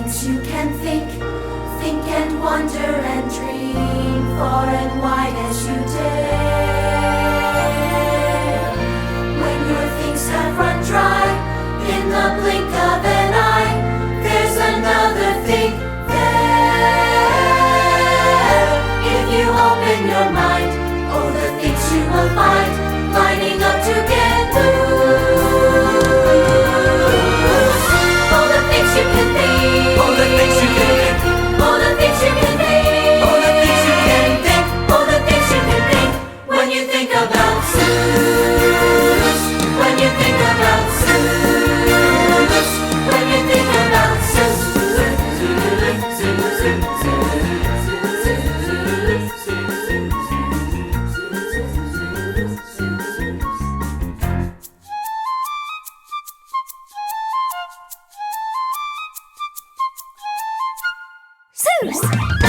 things you can think. Think and wonder and dream far and wide as you dare. When your things have run dry, in the blink of an eye, there's another thing there. If you open your mind, oh, the things you will find lining up to get loose. All the things you can think. All the things you can think. All the things you can think. All the things you can think. All the things you can think. When you think about Zeus. When you think about Zeus. When you think about Zeus. Zeus!